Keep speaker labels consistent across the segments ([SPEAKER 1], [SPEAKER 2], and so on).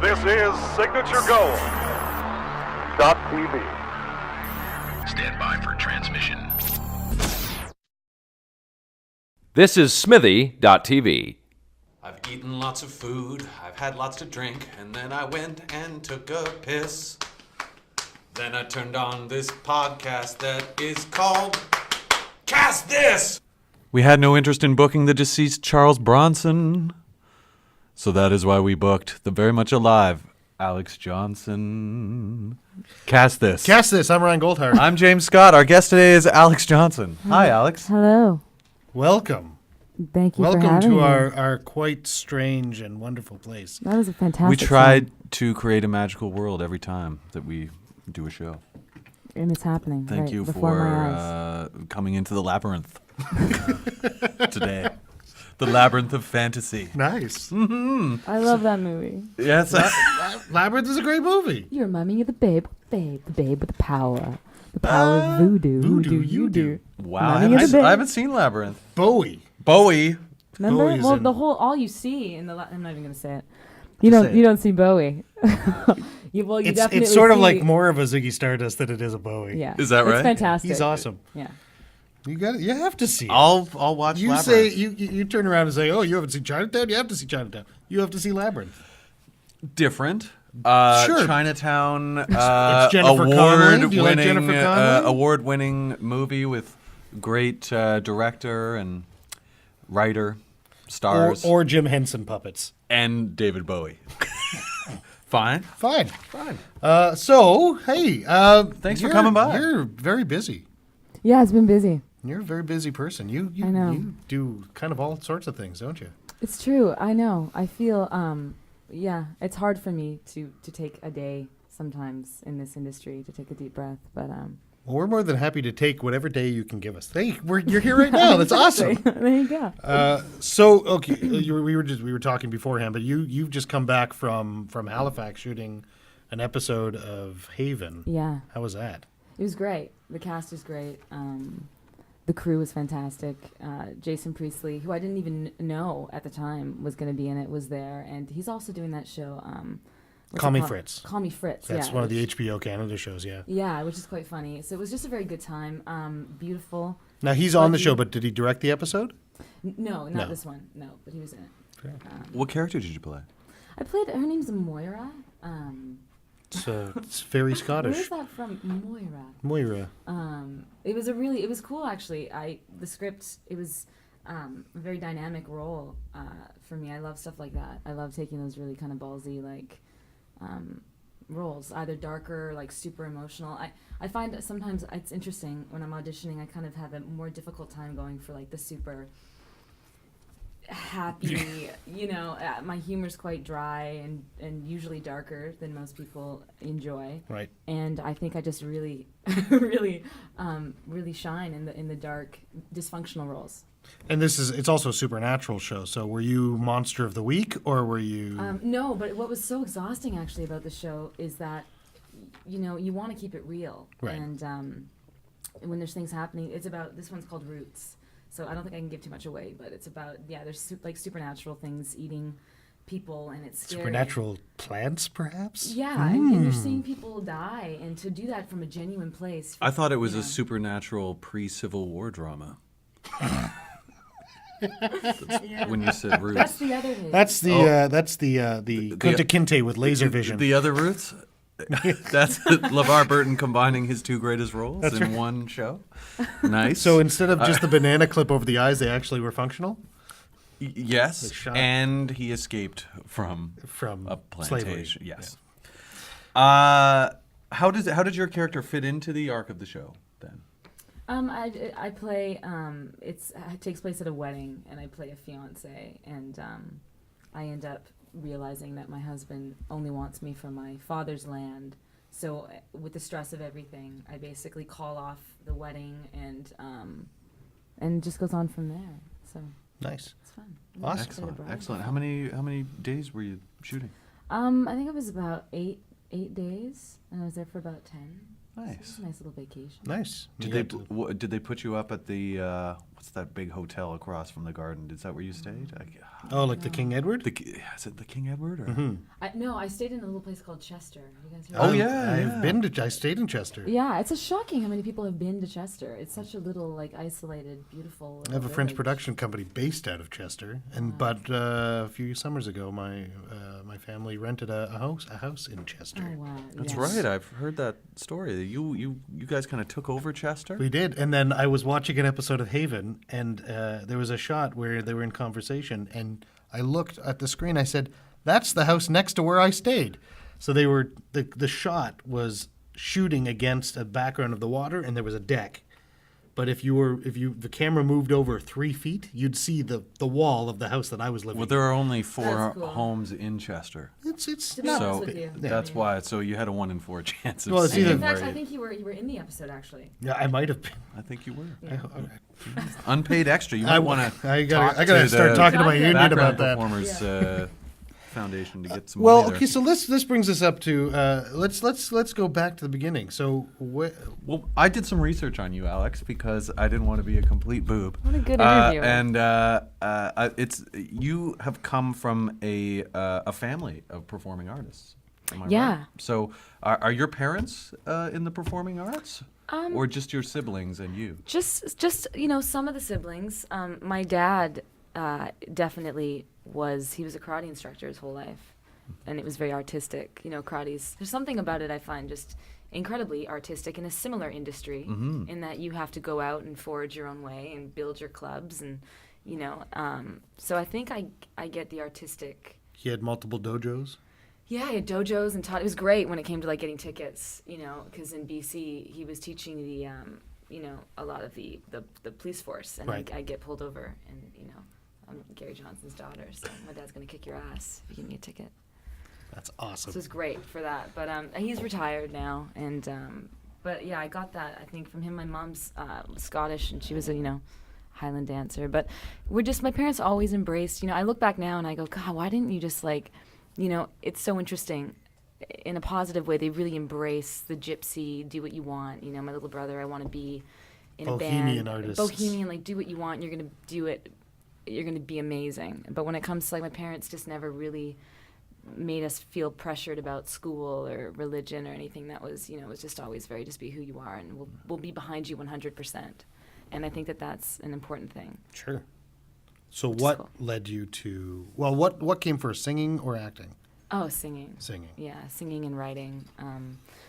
[SPEAKER 1] This is Signature Gold. .TV.
[SPEAKER 2] Stand by for transmission.
[SPEAKER 3] This is Smithy.tv.
[SPEAKER 4] I've eaten lots of food, I've had lots to drink, and then I went and took a piss. Then I turned on this podcast that is called Cast This! We had no interest in booking the deceased Charles Bronson, so that is why we booked the very much alive Alexz Johnson. Cast This.
[SPEAKER 5] Cast This. I'm Ryan Goldhart.
[SPEAKER 4] I'm James Scott. Our guest today is Alexz Johnson. Hi, Alex.
[SPEAKER 6] Hello.
[SPEAKER 5] Welcome.
[SPEAKER 6] Thank you
[SPEAKER 5] Welcome
[SPEAKER 6] for having
[SPEAKER 5] to
[SPEAKER 6] me.
[SPEAKER 5] our quite strange and wonderful place.
[SPEAKER 6] That was a fantastic
[SPEAKER 4] We tried
[SPEAKER 6] song,
[SPEAKER 4] to create a magical world every time that we do a show.
[SPEAKER 6] and it's happening.
[SPEAKER 4] Thank
[SPEAKER 6] right
[SPEAKER 4] you
[SPEAKER 6] before my eyes.
[SPEAKER 4] for coming into the labyrinth today. The labyrinth of fantasy.
[SPEAKER 5] Nice.
[SPEAKER 6] I love that movie.
[SPEAKER 4] Yes.
[SPEAKER 5] Labyrinth is a great movie.
[SPEAKER 6] You remind me of the babe with the power of voodoo.
[SPEAKER 5] Voodoo, you do.
[SPEAKER 4] Wow.
[SPEAKER 6] Remind me of the babe.
[SPEAKER 4] I haven't seen Labyrinth.
[SPEAKER 5] Bowie.
[SPEAKER 6] Remember?
[SPEAKER 5] Bowie's
[SPEAKER 6] Well,
[SPEAKER 5] in-
[SPEAKER 6] the whole all you see in the I'm not even gonna say it.
[SPEAKER 5] Just say it.
[SPEAKER 6] You don't see Bowie. you definitely
[SPEAKER 5] It's sort of
[SPEAKER 6] see-
[SPEAKER 5] like more of a Ziggy Stardust than it is a Bowie.
[SPEAKER 6] Yeah.
[SPEAKER 4] Is that right?
[SPEAKER 6] It's fantastic.
[SPEAKER 5] He's awesome.
[SPEAKER 6] Yeah.
[SPEAKER 5] You got it. You have to see it.
[SPEAKER 4] I'll watch
[SPEAKER 5] You
[SPEAKER 4] Labyrinth.
[SPEAKER 5] say you turn around and say, "Oh, you haven't seen Chinatown? You have to see Chinatown. You have to see Labyrinth."
[SPEAKER 4] Different.
[SPEAKER 5] Sure.
[SPEAKER 4] Chinatown.
[SPEAKER 5] It's Jennifer Connelly. Do you like Jennifer Connelly?
[SPEAKER 4] Award-winning movie with great director and writer, stars,
[SPEAKER 5] Or Jim Henson puppets.
[SPEAKER 4] and David Bowie. Fine.
[SPEAKER 5] Fine. So hey,
[SPEAKER 4] Thanks for coming by.
[SPEAKER 5] You're very busy.
[SPEAKER 6] Yeah, it's been busy.
[SPEAKER 5] You're a very busy person. You
[SPEAKER 6] I know.
[SPEAKER 5] You do kind of all sorts of things, don't you?
[SPEAKER 6] It's true. I know. I feel yeah, it's hard for me to take a day sometimes in this industry to take a deep breath, but
[SPEAKER 5] Well, we're more than happy to take whatever day you can give us. Hey, you're here right now. That's awesome.
[SPEAKER 6] there you go.
[SPEAKER 5] So okay, we were talking beforehand, but you've just come back from Halifax shooting an episode of Haven.
[SPEAKER 6] Yeah.
[SPEAKER 5] How was that?
[SPEAKER 6] It was great. The cast was great. The crew was fantastic. Jason Priestley, who I didn't even know at the time was going to be in it, was there, and he's also doing that show. What's
[SPEAKER 5] Call
[SPEAKER 6] it
[SPEAKER 5] Me
[SPEAKER 6] called?
[SPEAKER 5] Fritz.
[SPEAKER 6] Call Me Fritz.
[SPEAKER 5] That's
[SPEAKER 6] yeah,
[SPEAKER 5] one of the
[SPEAKER 6] which-
[SPEAKER 5] HBO Canada shows. Yeah.
[SPEAKER 6] Yeah, which is quite funny. So it was just a very good time. Beautiful.
[SPEAKER 5] Now he's on the
[SPEAKER 6] Lucky.
[SPEAKER 5] show, but did he direct the episode?
[SPEAKER 6] No, not
[SPEAKER 5] No.
[SPEAKER 6] this one. No, but he was in it.
[SPEAKER 4] What character did you play?
[SPEAKER 6] I played. Her name's Moira.
[SPEAKER 5] It's very Scottish.
[SPEAKER 6] Where's that from? Moira.
[SPEAKER 5] Moira.
[SPEAKER 6] It was cool actually. The script, it was a very dynamic role for me. I love stuff like that. I love taking those really kind of ballsy roles, either darker, like super emotional. I find that sometimes it's interesting when I'm auditioning. I kind of have a more difficult time going for like the super happy, my humor's quite dry and usually darker than most people enjoy.
[SPEAKER 5] Right.
[SPEAKER 6] And I think I just really, really shine in the dark, dysfunctional roles.
[SPEAKER 5] And it's also a supernatural show. So were you Monster of the Week or were you?
[SPEAKER 6] No, but what was so exhausting actually about the show is that, you want to keep it real.
[SPEAKER 5] Right.
[SPEAKER 6] And when there's things happening, it's about, this one's called Roots. So I don't think I can give too much away, but it's about, there's supernatural things eating people, and it's scary.
[SPEAKER 5] Supernatural plants, perhaps?
[SPEAKER 6] Yeah, and you're seeing people die, and to do that from a genuine place.
[SPEAKER 4] I thought it was a supernatural pre-Civil War drama. When you said Roots.
[SPEAKER 6] That's the other thing.
[SPEAKER 5] That's the Kunta Kinte with laser vision.
[SPEAKER 4] The other Roots? That's LeVar Burton combining his two greatest roles in one show. Nice.
[SPEAKER 5] So instead of just the banana clip over the eyes, they actually were functional?
[SPEAKER 4] Yes,
[SPEAKER 5] shot-
[SPEAKER 4] and he escaped from a
[SPEAKER 5] slavery.
[SPEAKER 4] plantation. Yes. How did your character fit into the arc of the show then?
[SPEAKER 6] I play. It takes place at a wedding, and I play a fiance, and I end up realizing that my husband only wants me for my father's land. So with the stress of everything, I basically call off the wedding, and it just goes on from there. So
[SPEAKER 5] Nice.
[SPEAKER 6] it's fun.
[SPEAKER 5] Awesome.
[SPEAKER 4] Excellent. How many days were you shooting?
[SPEAKER 6] I think it was about eight days, and I was there for about 10.
[SPEAKER 7] Nice.
[SPEAKER 6] It's a nice little vacation.
[SPEAKER 5] Nice.
[SPEAKER 7] Did they put you up at the what's that big hotel across from the garden? Is that where you stayed?
[SPEAKER 5] Oh, like the King Edward?
[SPEAKER 7] Is it the King Edward? Or?
[SPEAKER 6] No, I stayed in a little place called Chester. You guys heard
[SPEAKER 7] Oh,
[SPEAKER 6] of it?
[SPEAKER 7] yeah.
[SPEAKER 5] I stayed in Chester.
[SPEAKER 6] Yeah, it's shocking how many people have been to Chester. It's such a little, like, isolated, beautiful.
[SPEAKER 5] I have a French
[SPEAKER 6] village.
[SPEAKER 5] production company based out of Chester, but a few summers ago, my family rented a house in Chester.
[SPEAKER 6] Oh wow.
[SPEAKER 7] That's
[SPEAKER 6] yes.
[SPEAKER 7] right. I've heard that story. You guys kind of took over Chester.
[SPEAKER 5] We did, and then I was watching an episode of Haven, and there was a shot where they were in conversation, and I looked at the screen. I said, "That's the house next to where I stayed." So they were the shot was shooting against a background of the water, and there was a deck. But if the camera moved over 3 feet, you'd see the wall of the house that I was living.
[SPEAKER 7] Well, there are only 4
[SPEAKER 6] That's cool.
[SPEAKER 7] homes in Chester.
[SPEAKER 5] It's
[SPEAKER 6] To be
[SPEAKER 5] not.
[SPEAKER 6] honest with you.
[SPEAKER 7] That's why. So you had a 1 in 4 chance of
[SPEAKER 5] Well, it's
[SPEAKER 7] seeing
[SPEAKER 5] either-
[SPEAKER 6] In fact,
[SPEAKER 7] where
[SPEAKER 6] I think you were in the episode actually.
[SPEAKER 5] Yeah, I might have been.
[SPEAKER 7] I think you were.
[SPEAKER 6] Yeah.
[SPEAKER 7] Unpaid extra. You might want to.
[SPEAKER 5] I gotta start talking to my union
[SPEAKER 7] Background
[SPEAKER 5] about that.
[SPEAKER 7] Performers Foundation to get some.
[SPEAKER 5] Well,
[SPEAKER 7] money
[SPEAKER 5] okay,
[SPEAKER 7] there.
[SPEAKER 5] so this brings us up to let's go back to the beginning. So
[SPEAKER 7] Well, I did some research on you, Alex, because I didn't want to be a complete boob.
[SPEAKER 6] What a good interviewer.
[SPEAKER 7] And it's you have come from a family of performing artists. Am I
[SPEAKER 6] Yeah.
[SPEAKER 7] right? So are your parents in the performing arts, or just your siblings and you?
[SPEAKER 6] Just some of the siblings. My dad definitely was. He was a karate instructor his whole life, and it was very artistic. Karate's. There's something about it I find just incredibly artistic in a similar industry, in that you have to go out and forge your own way and build your clubs, and so I think I get the artistic.
[SPEAKER 5] he had multiple dojos.
[SPEAKER 6] Yeah, I had dojos and taught. It was great when it came to like getting tickets, because in BC he was teaching the, a lot of the police force, and
[SPEAKER 5] Right.
[SPEAKER 6] I get pulled over, and I'm Gary Johnson's daughter, so my dad's gonna kick your ass if you give me a ticket.
[SPEAKER 5] That's awesome.
[SPEAKER 6] So it's great for that, but he's retired now, and but yeah, I got that I think from him. My mom's Scottish, and she was a Highland dancer, but my parents always embraced. I look back now and I go, God, why didn't you just like. It's so interesting. In a positive way, they really embrace the gypsy, do what you want. My little brother, I want to be in
[SPEAKER 5] Bohemian
[SPEAKER 6] a band.
[SPEAKER 5] artists.
[SPEAKER 6] Bohemian, like, do what you want. You're going to do it. You're going to be amazing. But when it comes to, like, my parents just never really made us feel pressured about school or religion or anything. That was, it was just always very, just be who you are, and we'll be behind you 100%. And I think that that's an important thing.
[SPEAKER 5] Sure. So
[SPEAKER 6] Which is
[SPEAKER 5] what
[SPEAKER 6] cool.
[SPEAKER 5] led you to? Well, what came first, singing or acting?
[SPEAKER 6] Oh, singing.
[SPEAKER 5] Singing.
[SPEAKER 6] Yeah, singing and writing.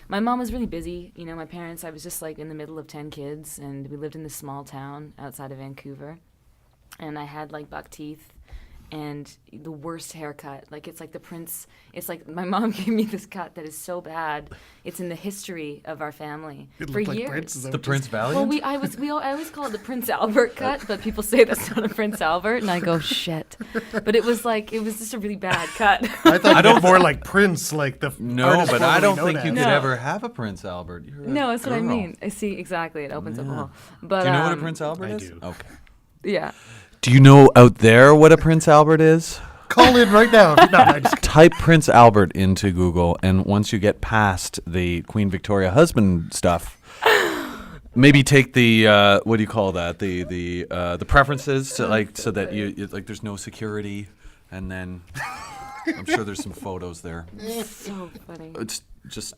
[SPEAKER 6] My mom was really busy. My parents, I was just like in the middle of 10 kids, and we lived in this small town outside of Vancouver. And I had like buck teeth and the worst haircut. Like, it's like the Prince. It's like my mom gave me this cut that is so bad. It's in the history of our family for years.
[SPEAKER 7] The Prince Valiant.
[SPEAKER 6] Well, I always call it the Prince Albert cut, but people say that's not a Prince Albert, and I go, shit. But it was just a really bad cut.
[SPEAKER 5] I thought I don't more like Prince, like the
[SPEAKER 7] No,
[SPEAKER 5] artist
[SPEAKER 7] but I don't
[SPEAKER 5] formerly
[SPEAKER 7] think
[SPEAKER 5] known
[SPEAKER 7] you
[SPEAKER 5] as.
[SPEAKER 7] could
[SPEAKER 6] No.
[SPEAKER 7] ever have a Prince Albert. You're a
[SPEAKER 6] No, that's what I
[SPEAKER 7] girl.
[SPEAKER 6] mean. I see, exactly. It opens up a hole. But
[SPEAKER 7] Do you know what a Prince Albert
[SPEAKER 5] I
[SPEAKER 7] is?
[SPEAKER 5] do.
[SPEAKER 7] Okay.
[SPEAKER 6] Yeah.
[SPEAKER 7] Do you know out there what a Prince Albert is?
[SPEAKER 5] Call in right now. No, I just,
[SPEAKER 7] Type Prince Albert into Google, and once you get past the Queen Victoria husband stuff, maybe take the what do you call that? The preferences to, like, so that you like there's no security, and then I'm sure there's some photos there.
[SPEAKER 6] So funny.
[SPEAKER 7] It's just.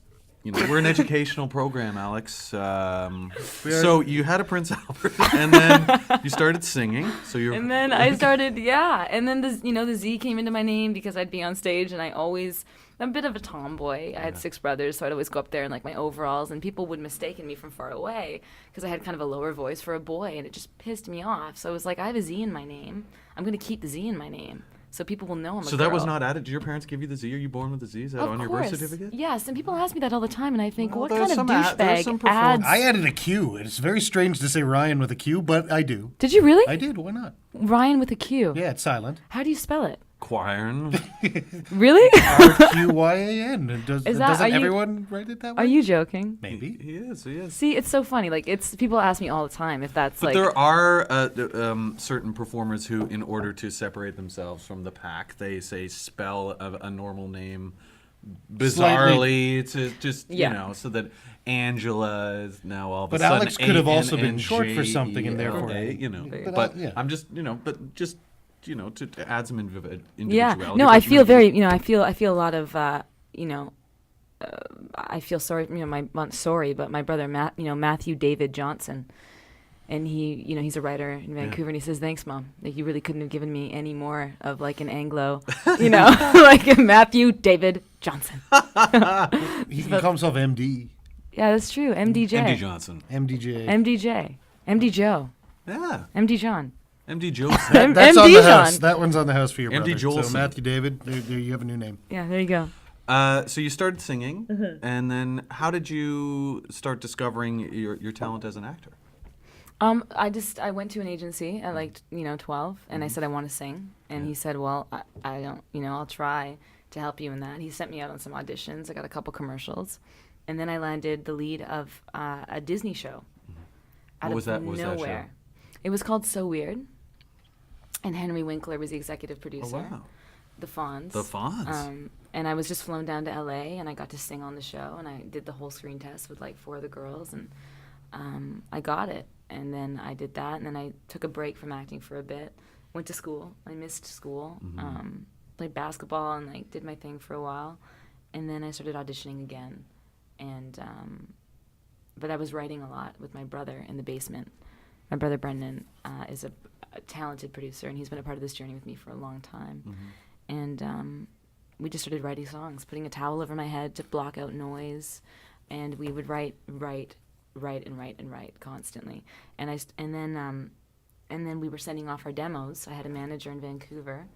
[SPEAKER 7] We're an educational program, Alex. So you had a Prince Albert, and then you started singing. So you're.
[SPEAKER 6] And then I started, yeah. And then the Z came into my name because I'd be on stage, and I'm a bit of a tomboy. I had 6 brothers, so I'd always go up there in like my overalls, and people would mistaken me from far away because I had kind of a lower voice for a boy, and it just pissed me off. So I was like, I have a Z in my name. I'm going to keep the Z in my name, so people will know I'm a girl.
[SPEAKER 7] So that was not added. Did your parents give you the Z? Are you born with the Z? Is that on your birth certificate?
[SPEAKER 6] Yes, and people ask me that all the time, and I think,
[SPEAKER 7] Well,
[SPEAKER 6] what
[SPEAKER 7] there's
[SPEAKER 6] kind of
[SPEAKER 7] some there's some
[SPEAKER 6] douchebag adds?
[SPEAKER 5] I added a Q. It's very strange to say Ryan with a Q, but I do.
[SPEAKER 6] Did you really?
[SPEAKER 5] I did. Why not?
[SPEAKER 6] Ryan with a Q.
[SPEAKER 5] Yeah, it's silent.
[SPEAKER 6] How do you spell it?
[SPEAKER 7] Choirn.
[SPEAKER 6] Really?
[SPEAKER 5] RQYAN.
[SPEAKER 6] Is that-
[SPEAKER 5] Doesn't
[SPEAKER 6] are you-
[SPEAKER 5] everyone write it that way?
[SPEAKER 6] Are you joking?
[SPEAKER 5] Maybe.
[SPEAKER 7] He is.
[SPEAKER 6] See, it's so funny. Like, people ask me all the time if that's
[SPEAKER 7] But
[SPEAKER 6] like.
[SPEAKER 7] there are certain performers who, in order to separate themselves from the pack, they say spell a normal name bizarrely to just
[SPEAKER 6] Yeah.
[SPEAKER 7] so that Angela is now all of
[SPEAKER 5] But
[SPEAKER 7] a sudden
[SPEAKER 5] Alex could have also been
[SPEAKER 7] ANNJELA,
[SPEAKER 5] short for something and therefore-
[SPEAKER 7] But
[SPEAKER 5] yeah.
[SPEAKER 7] I'm just to add some individuality.
[SPEAKER 6] Yeah. No,
[SPEAKER 7] because
[SPEAKER 6] I feel very. I feel a lot of. I feel sorry. Not sorry, but my brother Matthew David Johnson, and he's a writer in Vancouver, and he says, "Thanks, Mom. Like you really couldn't have given me any more of like an Anglo, like Matthew David Johnson."
[SPEAKER 5] He can call himself MD.
[SPEAKER 6] Yeah, that's true. MDJ.
[SPEAKER 7] MD Johnson.
[SPEAKER 5] MDJ.
[SPEAKER 6] MDJ. MD Joe.
[SPEAKER 7] Yeah.
[SPEAKER 6] MD John.
[SPEAKER 7] MD Joseph.
[SPEAKER 5] That's
[SPEAKER 6] MD
[SPEAKER 5] on the
[SPEAKER 6] John.
[SPEAKER 5] house. That one's on the house for your
[SPEAKER 7] MD
[SPEAKER 5] brother.
[SPEAKER 7] Jolson.
[SPEAKER 5] So Matthew David, there you have a new name.
[SPEAKER 6] Yeah, there you go.
[SPEAKER 7] So you started singing,
[SPEAKER 6] Mm-hmm.
[SPEAKER 7] and then how did you start discovering your talent as an actor?
[SPEAKER 6] I went to an agency at like 12, and I said I want to sing, and he said, well, I don't, I'll try to help you in that. He sent me out on some auditions. I got a couple commercials, and then I landed the lead of a Disney show. Out
[SPEAKER 7] What was
[SPEAKER 6] of
[SPEAKER 7] that? What was that
[SPEAKER 6] nowhere.
[SPEAKER 7] show?
[SPEAKER 6] It was called So Weird, and Henry Winkler was the executive
[SPEAKER 7] Oh
[SPEAKER 6] producer.
[SPEAKER 7] wow.
[SPEAKER 6] The Fonz.
[SPEAKER 7] The Fonz.
[SPEAKER 6] And I was just flown down to LA, and I got to sing on the show, and I did the whole screen test with like 4 of the girls, and I got it. And then I did that, and then I took a break from acting for a bit. Went to school. I missed school. Played basketball and like did my thing for a while, and then I started auditioning again. And but I was writing a lot with my brother in the basement. My brother Brendan is a talented producer, and he's been a part of this journey with me for a long time. And we just started writing songs, putting a towel over my head to block out noise, and we would write constantly. And then we were sending off our demos. I had a manager in Vancouver,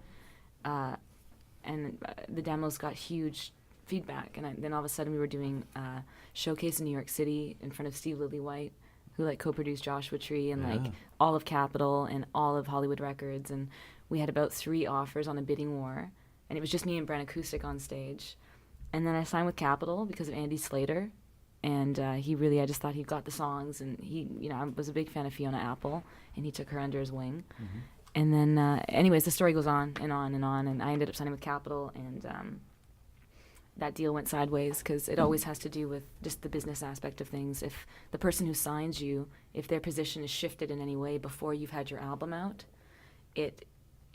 [SPEAKER 6] and the demos got huge feedback. And then all of a sudden we were doing a showcase in New York City in front of Steve Lillywhite, who like co-produced Joshua Tree and like all of Capitol and all of Hollywood Records. And we had about 3 offers on a bidding war, and it was just me and Brent Acoustic on stage. And then I signed with Capitol because of Andy Slater. And I just thought he got the songs, and I was a big fan of Fiona Apple, and he took her under his wing. And then, anyways, the story goes on and on and on, and I ended up signing with Capitol, and that deal went sideways because it always has to do with just the business aspect of things. If the person who signs you, if their position is shifted in any way before you've had your album out,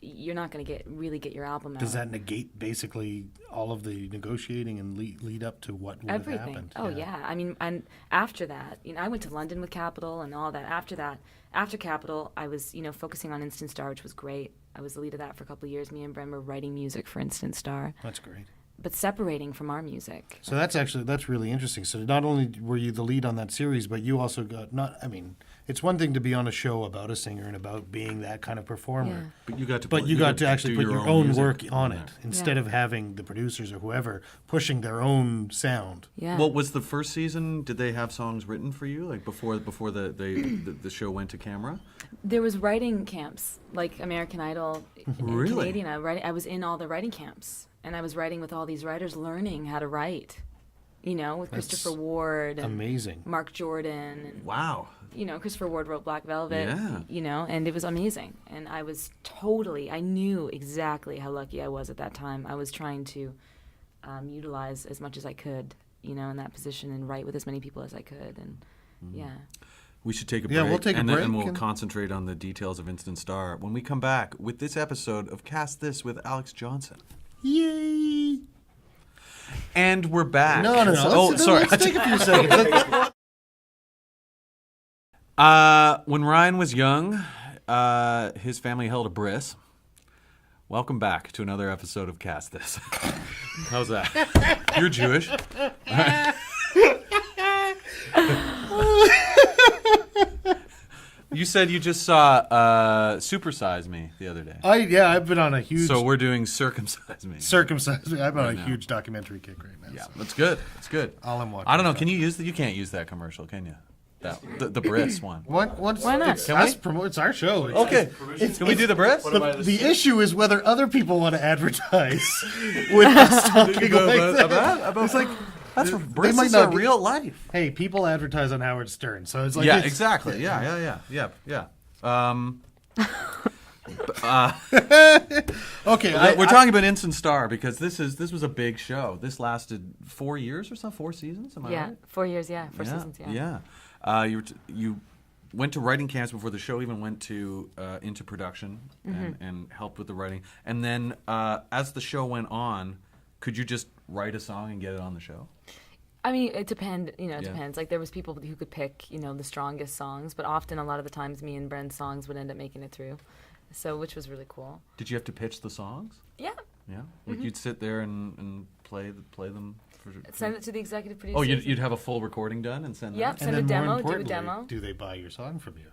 [SPEAKER 6] you're not going to really get your album out.
[SPEAKER 5] Does that negate basically all of the negotiating and lead up to what would have
[SPEAKER 6] Everything.
[SPEAKER 5] happened?
[SPEAKER 6] Oh yeah. I mean, and after that, I went to London with Capitol and all that. After Capitol, I was, focusing on Instant Star, which was great. I was the lead of that for a couple of years. Me and Bren were writing music for Instant Star.
[SPEAKER 5] That's great.
[SPEAKER 6] But separating from our music.
[SPEAKER 5] So that's really interesting. So not only were you the lead on that series, but you also got it's one thing to be on a show about a singer and about being that kind of performer.
[SPEAKER 7] But you got to.
[SPEAKER 5] But you got to actually put your own
[SPEAKER 7] music
[SPEAKER 5] work on it
[SPEAKER 7] there.
[SPEAKER 5] instead of having the producers or whoever pushing their own sound.
[SPEAKER 6] Yeah.
[SPEAKER 7] What was the first season? Did they have songs written for you, like before the show went to camera?
[SPEAKER 6] There was writing camps, like American Idol,
[SPEAKER 7] Really?
[SPEAKER 6] Canadian. I was in all the writing camps, and I was writing with all these writers, learning how to write. With Christopher Ward and
[SPEAKER 5] Amazing.
[SPEAKER 6] Mark Jordan. And,
[SPEAKER 7] Wow.
[SPEAKER 6] Christopher Ward wrote Black Velvet.
[SPEAKER 7] Yeah.
[SPEAKER 6] And it was amazing. And I knew exactly how lucky I was at that time. I was trying to utilize as much as I could, in that position and write with as many people as I could. And yeah.
[SPEAKER 7] We should take a break.
[SPEAKER 5] Yeah, we'll take a
[SPEAKER 7] and
[SPEAKER 5] break
[SPEAKER 7] then we'll
[SPEAKER 5] and-
[SPEAKER 7] concentrate on the details of Instant Star when we come back with this episode of Cast This with Alexz Johnson.
[SPEAKER 5] Yay!
[SPEAKER 7] And we're back.
[SPEAKER 5] No.
[SPEAKER 7] Sorry.
[SPEAKER 5] Let's take a few seconds.
[SPEAKER 7] When Ryan was young, his family held a bris. Welcome back to another episode of Cast This. How's that? You're Jewish. You said you just saw Supersize Me the other day.
[SPEAKER 5] I've been on a huge
[SPEAKER 7] So we're doing Circumcise Me.
[SPEAKER 5] circumcised. I'm on a
[SPEAKER 7] now.
[SPEAKER 5] huge documentary kick right now.
[SPEAKER 7] Yeah,
[SPEAKER 5] so
[SPEAKER 7] that's good. That's good.
[SPEAKER 5] all I'm watching.
[SPEAKER 7] I don't know.
[SPEAKER 5] is
[SPEAKER 7] Can you use that? You can't use that commercial, can you? The bris one.
[SPEAKER 5] that. Why
[SPEAKER 6] not?
[SPEAKER 5] It's, it's our show.
[SPEAKER 7] Okay. Can we do the bris?
[SPEAKER 5] The issue is whether other people want to advertise with us talking like that.
[SPEAKER 7] It's like that's bris
[SPEAKER 5] might
[SPEAKER 7] is
[SPEAKER 5] not
[SPEAKER 7] a
[SPEAKER 5] get-
[SPEAKER 7] real life.
[SPEAKER 5] Hey, people advertise on Howard Stern, so it's like
[SPEAKER 7] Yeah,
[SPEAKER 5] it's-
[SPEAKER 7] exactly. Yeah.
[SPEAKER 5] Okay,
[SPEAKER 7] We're talking about Instant Star because this was a big show. This lasted 4 years or so, 4 seasons. Am I
[SPEAKER 6] Yeah,
[SPEAKER 7] right?
[SPEAKER 6] 4 years. Yeah, 4 seasons. Yeah.
[SPEAKER 7] Yeah. You went to writing camps before the show even went to into production and helped with the writing. And then as the show went on, could you just write a song and get it on the show?
[SPEAKER 6] I mean, it depends. Like, there was people who could pick, the strongest songs, but often, a lot of the times, me and Bren's songs would end up making it through, so which was really cool.
[SPEAKER 7] Did you have to pitch the songs?
[SPEAKER 6] Yeah.
[SPEAKER 7] Yeah. Like you'd sit there and play them.
[SPEAKER 6] Send it to the executive producer.
[SPEAKER 7] Oh, you'd have a full recording done and send
[SPEAKER 6] Yep.
[SPEAKER 7] that?
[SPEAKER 6] Send
[SPEAKER 5] and
[SPEAKER 6] a
[SPEAKER 5] then more
[SPEAKER 6] demo. Do a
[SPEAKER 5] importantly,
[SPEAKER 6] demo.
[SPEAKER 5] do they buy your song from you?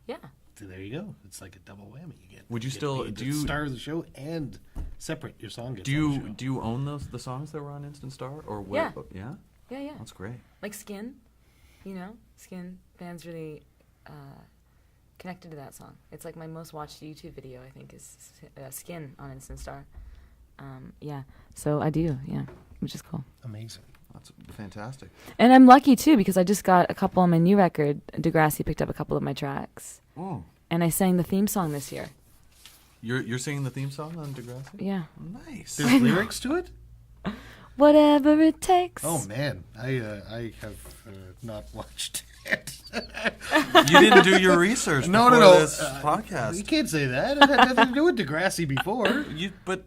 [SPEAKER 6] Yeah.
[SPEAKER 5] So there you go. It's like a double whammy. You get.
[SPEAKER 7] Would you
[SPEAKER 5] get
[SPEAKER 7] still
[SPEAKER 5] paid
[SPEAKER 7] do
[SPEAKER 5] to
[SPEAKER 7] you
[SPEAKER 5] star of the show and separate your song? Gets
[SPEAKER 7] do
[SPEAKER 5] on the
[SPEAKER 7] you
[SPEAKER 5] show?
[SPEAKER 7] do you own the songs that were on Instant Star or what?
[SPEAKER 6] Yeah.
[SPEAKER 7] Yeah.
[SPEAKER 6] Yeah.
[SPEAKER 7] That's great.
[SPEAKER 6] Like Skin, Skin fans really connected to that song. It's like my most watched YouTube video, I think, is Skin on Instant Star. Yeah, so I do, which is cool.
[SPEAKER 5] Amazing.
[SPEAKER 7] That's fantastic.
[SPEAKER 6] And I'm lucky too because I just got a couple on my new record. Degrassi picked up a couple of my tracks,
[SPEAKER 7] Oh,
[SPEAKER 6] and I sang the theme song this year.
[SPEAKER 7] you're singing the theme song on Degrassi?
[SPEAKER 6] Yeah.
[SPEAKER 7] Nice.
[SPEAKER 5] There's lyrics to it.
[SPEAKER 6] Whatever it takes.
[SPEAKER 5] Oh man, I have not watched it.
[SPEAKER 7] You didn't do your research
[SPEAKER 5] No,
[SPEAKER 7] before
[SPEAKER 5] no.
[SPEAKER 7] this
[SPEAKER 5] You
[SPEAKER 7] podcast.
[SPEAKER 5] can't say that. It had nothing to do with Degrassi before.
[SPEAKER 7] But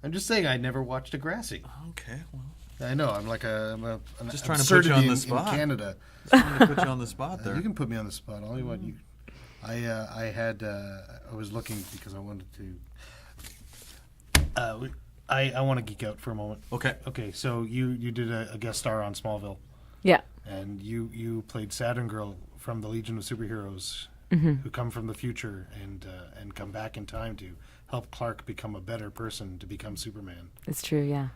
[SPEAKER 5] I'm just saying I never watched Degrassi.
[SPEAKER 7] okay, well,
[SPEAKER 5] I know. I'm like an
[SPEAKER 7] Just trying to put you on
[SPEAKER 5] absurdity
[SPEAKER 7] the spot.
[SPEAKER 5] in Canada.
[SPEAKER 7] just trying to put you on the spot there.
[SPEAKER 5] You can put me on the spot all you want. I was looking because I wanted to. I want to geek out for a moment.
[SPEAKER 7] Okay.
[SPEAKER 5] Okay, so you did a guest star on Smallville,
[SPEAKER 6] Yeah.
[SPEAKER 5] and you played Saturn Girl from the Legion of Superheroes, who come from the future and come back in time to help Clark become a better person to become Superman.
[SPEAKER 6] It's true. Yeah.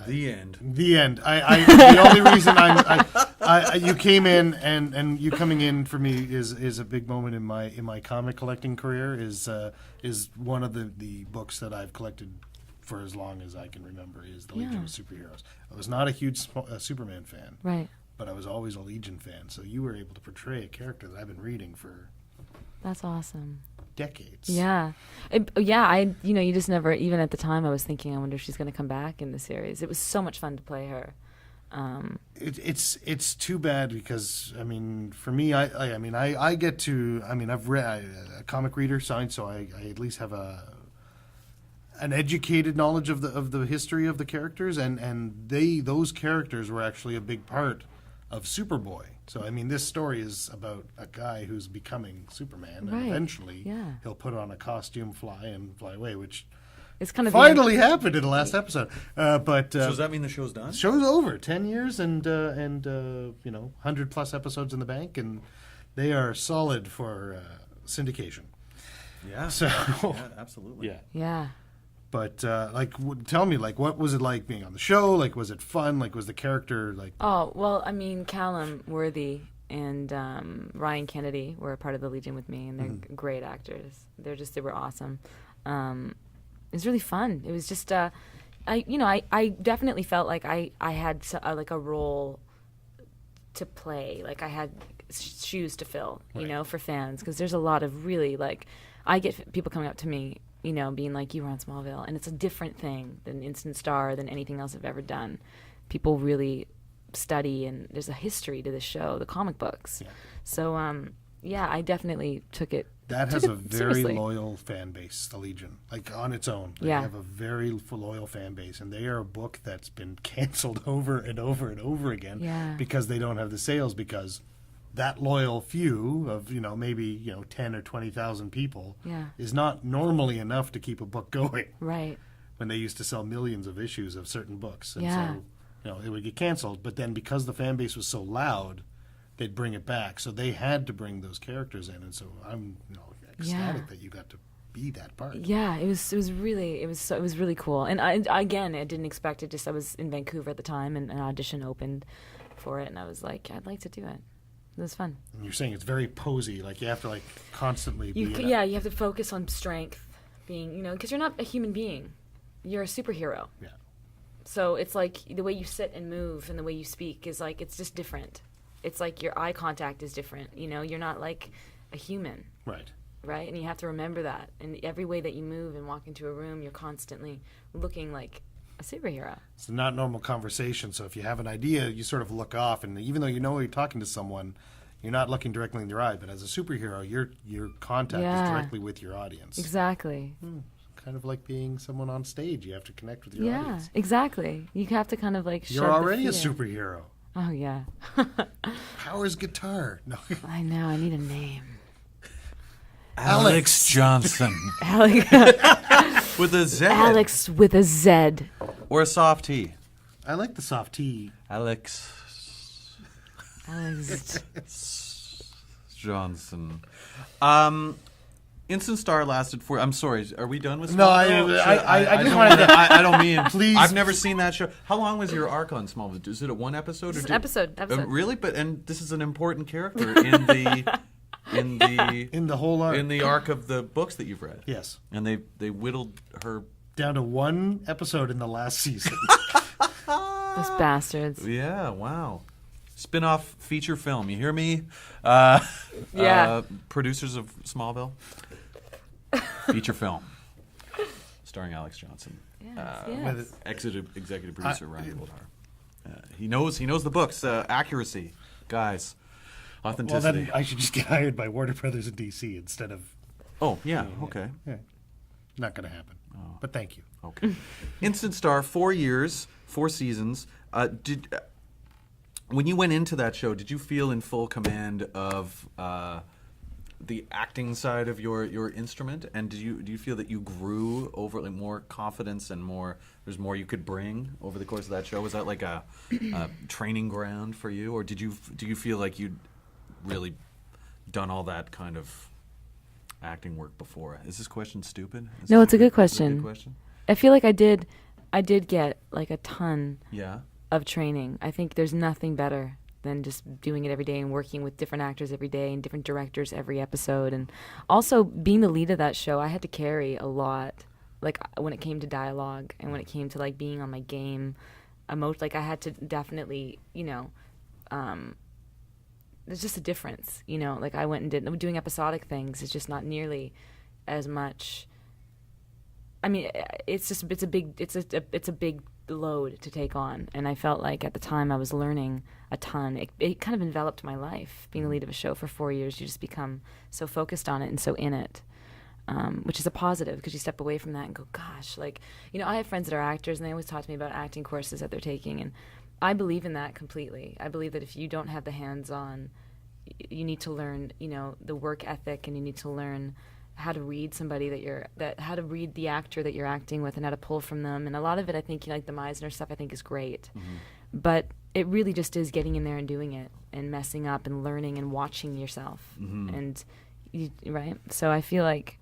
[SPEAKER 7] The end.
[SPEAKER 5] The end. The only reason you came in and you coming in for me is a big moment in my comic collecting career. Is one of the books that I've collected for as long as I can remember is the Legion of Superheroes. I was not a huge Superman fan,
[SPEAKER 6] Right.
[SPEAKER 5] but I was always a Legion fan. So you were able to portray a character that I've been reading for
[SPEAKER 6] That's awesome.
[SPEAKER 5] decades.
[SPEAKER 6] Yeah. You just never, even at the time, I was thinking, I wonder if she's going to come back in the series. It was so much fun to play her.
[SPEAKER 5] It's too bad because I mean for me I get to I've read a comic reader signed so I at least have an educated knowledge of the history of the characters and those characters were actually a big part of Superboy. So I mean this story is about a guy who's becoming Superman
[SPEAKER 6] Right.
[SPEAKER 5] and eventually
[SPEAKER 6] Yeah.
[SPEAKER 5] he'll put on a costume, fly away, which
[SPEAKER 6] It's kind of
[SPEAKER 5] finally happened in the last episode.
[SPEAKER 7] So does that mean the show's done?
[SPEAKER 5] Show's over. 10 years and 100 plus episodes in the bank, and they are solid for syndication.
[SPEAKER 7] Yeah.
[SPEAKER 5] So,
[SPEAKER 7] Yeah, absolutely.
[SPEAKER 5] yeah.
[SPEAKER 6] Yeah.
[SPEAKER 5] But tell me, what was it like being on the show? Like, was it fun? Like, was the character like?
[SPEAKER 6] Oh, well, I mean, Callum Worthy and Ryan Kennedy were a part of the Legion with me, and they're great actors. They were awesome. It was really fun. It was just, I definitely felt like I had a role to play. Like I had shoes to fill, for fans. Because there's a lot of really, I get people coming up to me, being like, you were on Smallville. And it's a different thing than Instant Star, than anything else I've ever done. People really study, and there's a history to the show, the comic books. Yeah. So, I definitely took it.
[SPEAKER 5] That has a very
[SPEAKER 6] seriously.
[SPEAKER 5] loyal fan base, the Legion. Like, on its own. They have a very loyal fan base. And they are a book that's been canceled over and over and over again because they don't have the sales, because that loyal few of, maybe, 10 or 20,000 people is not normally enough to keep a book going.
[SPEAKER 6] Right.
[SPEAKER 5] When they used to sell millions of issues of certain books. And so, it would get canceled. But then because the fan base was so loud, they'd bring it back. So they had to bring those characters in, and so I'm ecstatic that you got to be that part.
[SPEAKER 6] Yeah, it was really cool. And I didn't expect it. Just I was in Vancouver at the time, and an audition opened for it, and I was like, I'd like to do it. It was fun.
[SPEAKER 5] And you're saying it's very posy, like you have to constantly be
[SPEAKER 6] you have to focus on strength, being because you're not a human being, you're a superhero.
[SPEAKER 5] Yeah.
[SPEAKER 6] So it's like the way you sit and move and the way you speak is it's just different. It's like your eye contact is different. You're not like a human.
[SPEAKER 5] Right.
[SPEAKER 6] right? And you have to remember that. And every way that you move and walk into a room, you're constantly looking like a superhero.
[SPEAKER 5] It's not normal conversation. So if you have an idea, you sort of look off, and even though you know you're talking to someone, you're not looking directly in their eye. But as a superhero, your contact is directly with your audience.
[SPEAKER 6] Exactly.
[SPEAKER 5] Kind of like being someone on stage. You have to connect with your audience.
[SPEAKER 6] Yeah, exactly. You have to kind of like.
[SPEAKER 5] You're already a superhero.
[SPEAKER 6] Oh yeah.
[SPEAKER 5] Power's guitar. No.
[SPEAKER 6] I know. I need a name.
[SPEAKER 7] Alexz Johnson
[SPEAKER 6] Alex.
[SPEAKER 7] with a Z.
[SPEAKER 6] Alex with a Z.
[SPEAKER 7] Or a soft T.
[SPEAKER 5] I like the soft T.
[SPEAKER 7] Alexz
[SPEAKER 6] Alex.
[SPEAKER 7] Johnson. Instant Star lasted for. I'm sorry. Are we done with?
[SPEAKER 5] No,
[SPEAKER 7] Smallville?
[SPEAKER 5] I just wanted to.
[SPEAKER 7] I don't mean.
[SPEAKER 5] Please.
[SPEAKER 7] I've never seen that show. How long was your arc on Smallville? Is it a one episode?
[SPEAKER 6] It's
[SPEAKER 7] or
[SPEAKER 6] an episode.
[SPEAKER 7] Really? And this is an important character in the
[SPEAKER 5] In the whole arc.
[SPEAKER 7] in the arc of the books that you've read.
[SPEAKER 5] Yes.
[SPEAKER 7] And they whittled her.
[SPEAKER 5] Down to one episode in the last season.
[SPEAKER 6] Those bastards.
[SPEAKER 7] Yeah. Wow. Spin-off feature film. You hear me?
[SPEAKER 6] Yeah.
[SPEAKER 7] Producers of Smallville. Feature film. Starring Alexz Johnson.
[SPEAKER 6] Yes.
[SPEAKER 7] Executive producer Ryan Goldhar. He knows the books. Accuracy, guys.
[SPEAKER 5] Well,
[SPEAKER 7] Authenticity.
[SPEAKER 5] then I should just get hired by Warner Brothers in D.C. instead of.
[SPEAKER 7] Oh yeah. Okay.
[SPEAKER 5] Yeah. Not going to happen. But thank you.
[SPEAKER 7] Okay. Instant Star. 4 years, 4 seasons. When you went into that show, did you feel in full command of the acting side of your instrument? And do you feel that you grew over like more confidence and there's more you could bring over the course of that show? Was that like a training ground for you, or do you feel like you'd really done all that kind of acting work before? Is this question stupid?
[SPEAKER 6] No, it's a good question.
[SPEAKER 7] Is it a good question?
[SPEAKER 6] I feel like I did get like a ton
[SPEAKER 7] Yeah.
[SPEAKER 6] of training. I think there's nothing better than just doing it every day and working with different actors every day and different directors every episode. And also being the lead of that show, I had to carry a lot, like when it came to dialogue and when it came to like being on my game, like I had to definitely, there's just a difference, like I went and doing episodic things is just not nearly as much. I mean, it's a big load to take on, and I felt like at the time I was learning a ton. It kind of enveloped my life. Being the lead of a show for 4 years, you just become so focused on it and so in it, which is a positive because you step away from that and go, gosh, like, I have friends that are actors, and they always talk to me about acting courses that they're taking, and I believe in that completely. I believe that if you don't have the hands-on, you need to learn, the work ethic, and you need to learn how to read somebody how to read the actor that you're acting with and how to pull from them. And a lot of it, I think, like the Meisner stuff, I think is great. Mm-hmm. But it really just is getting in there and doing it and messing up and learning and watching yourself. Mm-hmm. And right? So I feel like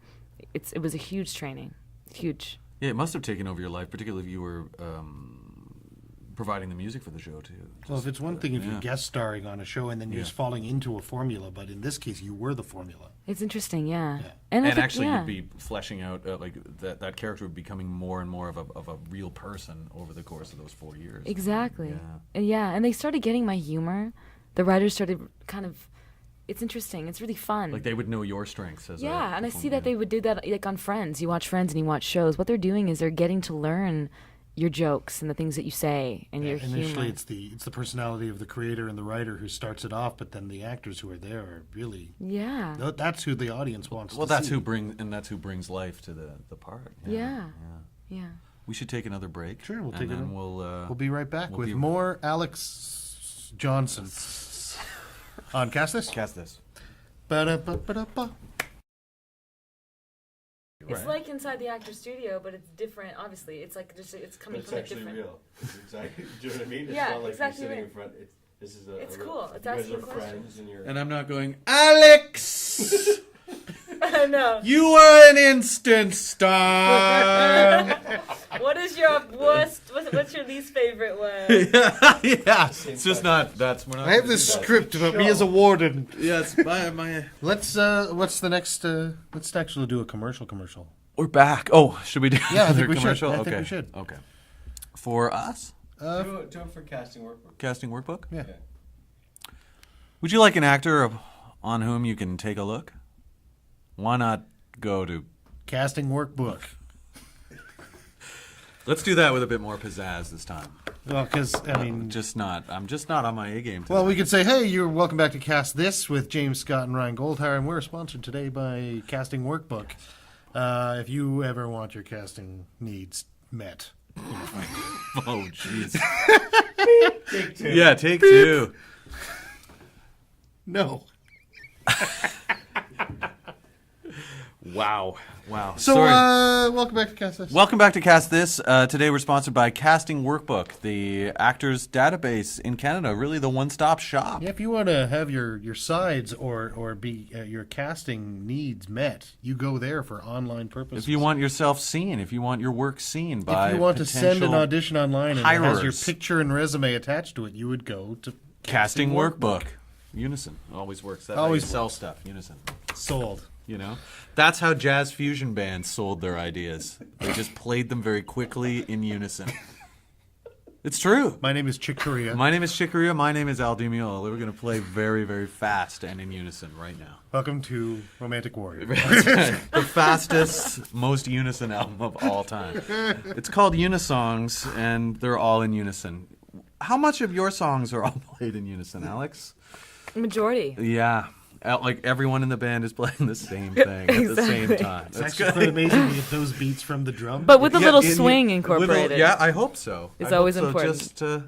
[SPEAKER 6] it was a huge training. Huge.
[SPEAKER 7] Yeah, it must have taken over your life, particularly if you were providing the music for the show too.
[SPEAKER 5] Well, if it's one thing if you're guest starring on a show and then you're just falling into a formula, but in this case you were the formula.
[SPEAKER 6] It's interesting, yeah.
[SPEAKER 7] And actually you'd be fleshing out like that character would be becoming more and more of a real person over the course of those 4 years.
[SPEAKER 6] Exactly. And they started getting my humor. The writers started kind of. It's interesting. It's really fun.
[SPEAKER 7] Like they would know your strengths as
[SPEAKER 6] and I see that they would do that like on Friends. You watch Friends and you watch shows. What they're doing is they're getting to learn your jokes and the things that you say and your humor.
[SPEAKER 5] Initially, it's the personality of the creator and the writer who starts it off, but then the actors who are there are really that's who the audience wants.
[SPEAKER 7] Well, that's who brings life to the part.
[SPEAKER 6] Yeah.
[SPEAKER 7] We should take another break.
[SPEAKER 5] Sure, we'll take it.
[SPEAKER 7] We'll
[SPEAKER 5] be right back with more Alexz Johnson on Cast This.
[SPEAKER 7] Cast This.
[SPEAKER 5] Ba-da-ba-ba-da-ba.
[SPEAKER 6] It's like inside the actor's studio, but it's different. Obviously, it's like it's coming from a different.
[SPEAKER 8] Real. It's exactly. Do you know what I mean? It's
[SPEAKER 6] Yeah,
[SPEAKER 8] not like
[SPEAKER 6] exactly
[SPEAKER 8] you're sitting
[SPEAKER 6] right.
[SPEAKER 8] in front. This is a.
[SPEAKER 6] It's
[SPEAKER 8] a
[SPEAKER 6] cool.
[SPEAKER 8] real,
[SPEAKER 6] It's
[SPEAKER 8] you guys
[SPEAKER 6] asking
[SPEAKER 8] are
[SPEAKER 6] questions.
[SPEAKER 8] friends, and you're.
[SPEAKER 7] And I'm not going, Alex.
[SPEAKER 6] No.
[SPEAKER 7] You are an instant star.
[SPEAKER 6] What is your worst? What's your least favorite one?
[SPEAKER 7] Yeah. It's just not. We're not.
[SPEAKER 5] I have this script about me as a warden.
[SPEAKER 7] Yeah, it's my.
[SPEAKER 5] Let's. What's the next? Let's actually do a commercial.
[SPEAKER 7] We're back. Oh, should we do
[SPEAKER 5] Yeah, I
[SPEAKER 7] another
[SPEAKER 5] think we should.
[SPEAKER 7] commercial?
[SPEAKER 5] I
[SPEAKER 7] Okay.
[SPEAKER 5] think we should.
[SPEAKER 7] Okay. For us,
[SPEAKER 8] do it for casting workbook.
[SPEAKER 7] casting workbook.
[SPEAKER 5] Yeah.
[SPEAKER 7] Would you like an actor on whom you can take a look? Why not go to...
[SPEAKER 5] Casting workbook.
[SPEAKER 7] Let's do that with a bit more pizzazz this time.
[SPEAKER 5] Well, because, I mean...
[SPEAKER 7] I'm just not on my A game today.
[SPEAKER 5] Well, we could say, hey, you're welcome back to Cast This with James Scott and Ryan Goldhar, and we're sponsored today by Casting Workbook. If you ever want your casting needs met.
[SPEAKER 7] Oh, jeez. Take two. Yeah, take two.
[SPEAKER 5] No.
[SPEAKER 7] Wow.
[SPEAKER 5] So,
[SPEAKER 7] Sorry.
[SPEAKER 5] welcome back to Cast This.
[SPEAKER 7] Welcome back to Cast This. Today we're sponsored by Casting Workbook, the actors database in Canada, really the one-stop shop.
[SPEAKER 5] Yeah, if you want to have your sides or be your casting needs met, you go there for online purposes.
[SPEAKER 7] If you want yourself seen, if you want your work seen by
[SPEAKER 5] If you want to send an audition online and it has your
[SPEAKER 7] hirers.
[SPEAKER 5] picture and resume attached to it, you would go to
[SPEAKER 7] Casting Workbook. Unison always works. That
[SPEAKER 5] Always
[SPEAKER 7] way you sell
[SPEAKER 5] works.
[SPEAKER 7] stuff. Unison.
[SPEAKER 5] Sold.
[SPEAKER 7] You know, that's how jazz fusion bands sold their ideas. They just played them very quickly in unison. It's true.
[SPEAKER 5] My name is Chick Corea.
[SPEAKER 7] My name is Chick Corea. My name is Al DiMiola. We're going to play very, very fast and in unison right now.
[SPEAKER 5] Welcome to Romantic Warrior.
[SPEAKER 7] The fastest, most unison album of all time. It's called Unisongs, and they're all in unison. How much of your songs are all played in unison, Alex?
[SPEAKER 6] Majority.
[SPEAKER 7] Yeah. Like everyone in the band is playing the same thing at the same time.
[SPEAKER 5] It's actually quite amazing to get those beats from the drum.
[SPEAKER 6] But with a little
[SPEAKER 7] in-
[SPEAKER 6] swing incorporated.
[SPEAKER 7] yeah, I hope so.
[SPEAKER 6] It's
[SPEAKER 7] I hope
[SPEAKER 6] always
[SPEAKER 7] so,
[SPEAKER 6] important.
[SPEAKER 7] Just to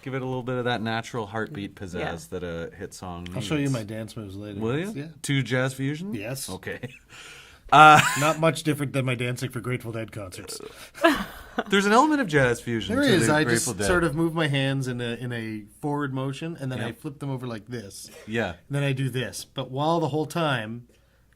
[SPEAKER 7] give it a little bit of that natural heartbeat pizzazz
[SPEAKER 6] Yeah.
[SPEAKER 7] that a hit song needs.
[SPEAKER 5] I'll show you my dance moves later.
[SPEAKER 7] Will you?
[SPEAKER 5] Yeah.
[SPEAKER 7] To jazz fusion?
[SPEAKER 5] Yes.
[SPEAKER 7] Okay.
[SPEAKER 5] Not much different than my dancing for Grateful Dead concerts.
[SPEAKER 7] There's an element of jazz fusion.
[SPEAKER 5] There
[SPEAKER 7] to
[SPEAKER 5] is.
[SPEAKER 7] the
[SPEAKER 5] I
[SPEAKER 7] Grateful
[SPEAKER 5] just
[SPEAKER 7] Dead.
[SPEAKER 5] sort of move my hands in a forward motion, and then I
[SPEAKER 7] Yep.
[SPEAKER 5] flip them over like this.
[SPEAKER 7] Yeah.
[SPEAKER 5] And then I do this. But while the whole time,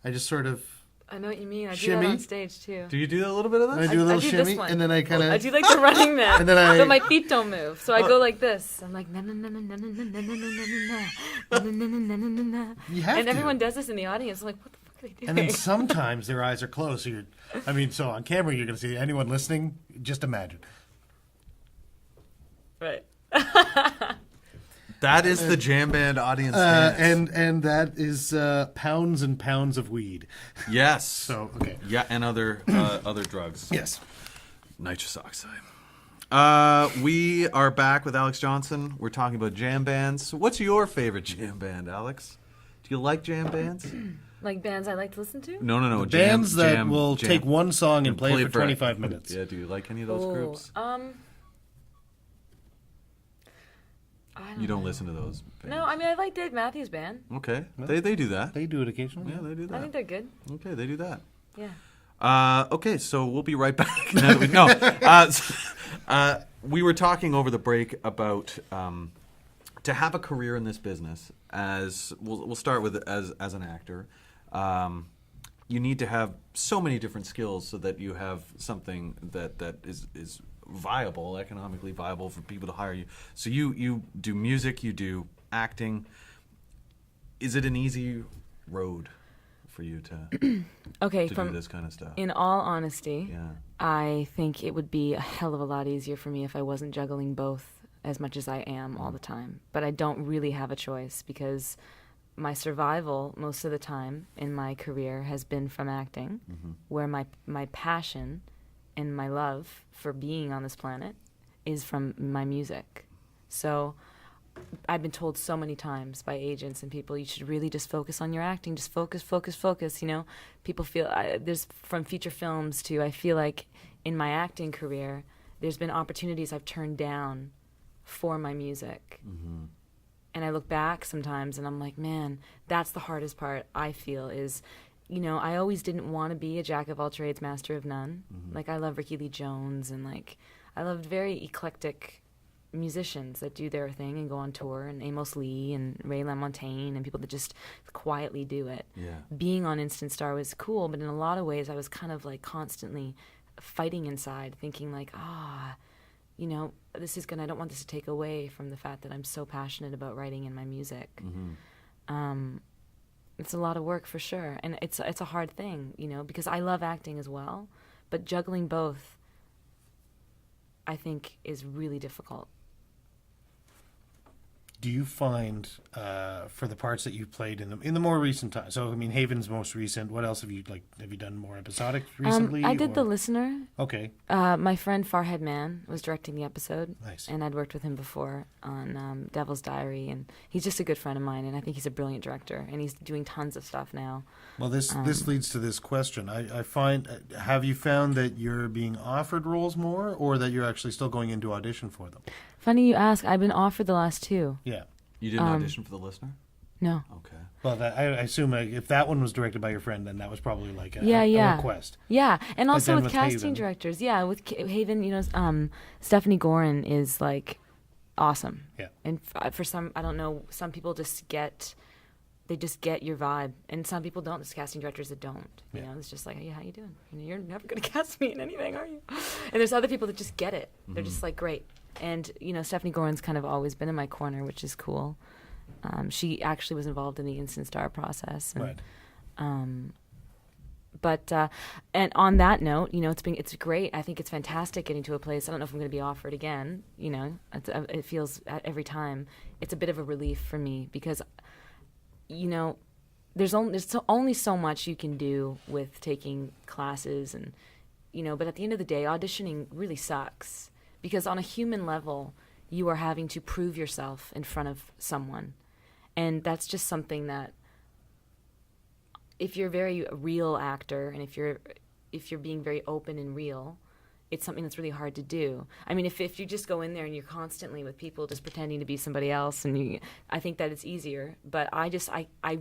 [SPEAKER 5] I just sort of
[SPEAKER 6] I know what you mean. I do
[SPEAKER 5] Shimmy.
[SPEAKER 6] that on stage too.
[SPEAKER 7] Do you do a little bit of
[SPEAKER 5] I
[SPEAKER 7] that?
[SPEAKER 5] do a little
[SPEAKER 6] do this
[SPEAKER 5] shimmy,
[SPEAKER 6] one.
[SPEAKER 5] and then I kind of
[SPEAKER 6] I do like the running man.
[SPEAKER 5] And then I-
[SPEAKER 6] but my feet don't move. So I go like this. I'm like na na na na na na na na na na na na na na na.
[SPEAKER 5] You have
[SPEAKER 6] And
[SPEAKER 5] to.
[SPEAKER 6] everyone does this in the audience. I'm like, what the fuck are they doing?
[SPEAKER 5] And then sometimes their eyes are closed. So so on camera you're going to see anyone listening. Just imagine.
[SPEAKER 6] Right.
[SPEAKER 7] That is the jam band audience dance.
[SPEAKER 5] And that is pounds and pounds of weed.
[SPEAKER 7] Yes.
[SPEAKER 5] So okay.
[SPEAKER 7] Yeah, and other drugs.
[SPEAKER 5] Yes.
[SPEAKER 7] Nitrous oxide. We are back with Alexz Johnson. We're talking about jam bands. What's your favorite jam band, Alex? Do you like jam bands?
[SPEAKER 6] Like bands I like to listen to?
[SPEAKER 7] No.
[SPEAKER 5] Bands that
[SPEAKER 7] jam,
[SPEAKER 5] will
[SPEAKER 7] jam.
[SPEAKER 5] take one song and play it for
[SPEAKER 7] for
[SPEAKER 5] 25 minutes.
[SPEAKER 7] Yeah, do you like any of those groups?
[SPEAKER 6] I
[SPEAKER 7] You don't
[SPEAKER 6] know.
[SPEAKER 7] listen to those bands.
[SPEAKER 6] No, I mean I like Dave Matthews Band.
[SPEAKER 7] Okay. They do that.
[SPEAKER 5] They do it occasionally.
[SPEAKER 7] Yeah, they do
[SPEAKER 6] I think
[SPEAKER 7] that.
[SPEAKER 6] they're good.
[SPEAKER 7] Okay, they do that.
[SPEAKER 6] Yeah.
[SPEAKER 7] Okay, so we'll be right back. We were talking over the break about to have a career in this business. As we'll start with as an actor, you need to have so many different skills so that you have something that is viable, economically viable for people to hire you. So you do music, you do acting. Is it an easy road for you to
[SPEAKER 6] Okay,
[SPEAKER 7] do
[SPEAKER 6] from
[SPEAKER 7] this kind of stuff?
[SPEAKER 6] in all honesty,
[SPEAKER 7] Yeah.
[SPEAKER 6] I think it would be a hell of a lot easier for me if I wasn't juggling both as much as I am all the time. But I don't really have a choice because my survival most of the time in my career has been from acting, where my passion and my love for being on this planet is from my music. So I've been told so many times by agents and people, you should really just focus on your acting, just focus, you know. People feel, there's from feature films to, I feel like in my acting career, there's been opportunities I've turned down for my music. And I look back sometimes and I'm like, man, that's the hardest part I feel is, you know, I always didn't want to be a jack of all trades, master of none. Like I love Ricky Lee Jones and like, I loved very eclectic musicians that do their thing and go on tour, and Amos Lee and Ray LaMontagne and people that just quietly do it.
[SPEAKER 7] Yeah.
[SPEAKER 6] Being on Instant Star was cool, but in a lot of ways I was kind of like constantly fighting inside, thinking like, you know, I don't want this to take away from the fact that I'm so passionate about writing in my music. It's a lot of work for sure, and it's a hard thing, you know, because I love acting as well, but juggling both I think is really difficult.
[SPEAKER 5] do you find for the parts that you've played in the more recent time? So I mean, Haven's most recent. What else have you Have you done more episodic recently?
[SPEAKER 6] I did The Listener.
[SPEAKER 5] Okay.
[SPEAKER 6] My friend Farhad Mann was directing the episode.
[SPEAKER 5] Nice.
[SPEAKER 6] And I'd worked with him before on Devil's Diary, and he's just a good friend of mine, and I think he's a brilliant director, and he's doing tons of stuff now.
[SPEAKER 5] Well, this leads to this question. I find, have you found that you're being offered roles more, or that you're actually still going into audition for them?
[SPEAKER 6] Funny you ask. I've been offered the last two.
[SPEAKER 5] Yeah.
[SPEAKER 7] You didn't audition for The Listener?
[SPEAKER 6] No.
[SPEAKER 7] Okay.
[SPEAKER 5] Well, I assume if that one was directed by your friend, then that was probably like a request.
[SPEAKER 6] Yeah, and
[SPEAKER 5] But
[SPEAKER 6] also
[SPEAKER 5] then
[SPEAKER 6] with
[SPEAKER 5] with
[SPEAKER 6] casting
[SPEAKER 5] Haven-
[SPEAKER 6] directors. Yeah, with Haven, Stephanie Gorin is like awesome.
[SPEAKER 5] Yeah.
[SPEAKER 6] And for some, I don't know, some people just get your vibe, and some people don't. There's casting directors that don't. You know, it's just like, hey, how you doing? You're never gonna cast me in anything, are you? And there's other people that just get it. They're just like, great. And Stephanie Gorin's kind of always been in my corner, which is cool. She actually was involved in the Instant Star process. And,
[SPEAKER 5] Right.
[SPEAKER 6] But and on that note, it's great. I think it's fantastic getting to a place. I don't know if I'm going to be offered again. It feels every time it's a bit of a relief for me because, there's only so much you can do with taking classes and, But at the end of the day, auditioning really sucks because on a human level, you are having to prove yourself in front of someone, and that's just something that. If you're a very real actor and if you're being very open and real, it's something that's really hard to do. I mean, if you just go in there and you're constantly with people just pretending to be somebody else, I think that it's easier. But I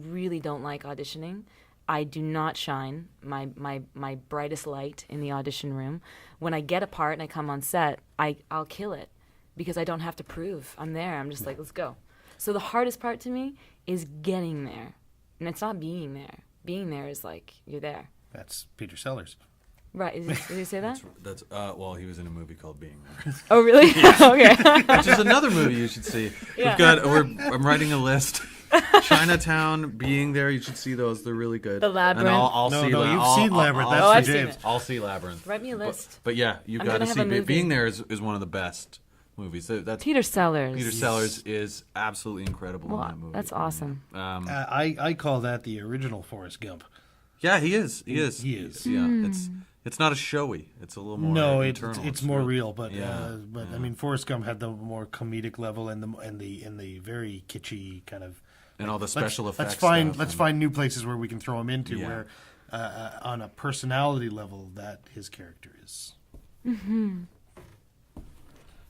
[SPEAKER 6] really don't like auditioning. I do not shine my brightest light in the audition room. When I get a part and I come on set, I'll kill it because I don't have to prove I'm there. I'm just like, let's go. So the hardest part to me is getting there, and it's not being there. Being there is like you're there.
[SPEAKER 5] That's Peter Sellers.
[SPEAKER 6] Right? Did he say that?
[SPEAKER 7] That's well, he was in a movie called Being There,
[SPEAKER 6] Oh, really? Okay.
[SPEAKER 7] which is another movie you should see.
[SPEAKER 6] Yeah.
[SPEAKER 7] I'm writing a list. Chinatown, Being There, you should see those. They're really good.
[SPEAKER 6] The Labyrinth.
[SPEAKER 7] And I'll see.
[SPEAKER 5] You've seen Labyrinth. That's
[SPEAKER 6] Oh,
[SPEAKER 5] for
[SPEAKER 6] I've seen
[SPEAKER 5] James.
[SPEAKER 6] it.
[SPEAKER 7] I'll see Labyrinth.
[SPEAKER 6] Write me a list.
[SPEAKER 7] But yeah, you
[SPEAKER 6] I'm
[SPEAKER 7] got to
[SPEAKER 6] gonna have
[SPEAKER 7] see.
[SPEAKER 6] a movie.
[SPEAKER 7] Being There is one of the best movies. That's
[SPEAKER 6] Peter Sellers.
[SPEAKER 7] Peter Sellers is absolutely incredible in
[SPEAKER 6] Well,
[SPEAKER 7] that movie.
[SPEAKER 6] that's awesome.
[SPEAKER 5] I call that the original Forrest Gump.
[SPEAKER 7] Yeah, he is. He is.
[SPEAKER 5] He is.
[SPEAKER 7] Yeah,
[SPEAKER 6] Hmm.
[SPEAKER 7] it's not as showy. It's a little more.
[SPEAKER 5] No,
[SPEAKER 7] internal.
[SPEAKER 5] it's more real, but
[SPEAKER 7] Yeah,
[SPEAKER 5] I mean, Forrest Gump had the more comedic level and the very kitschy kind of.
[SPEAKER 7] And all the special effects.
[SPEAKER 5] Let's find new places where we can throw him into where, on a personality level, that his character is.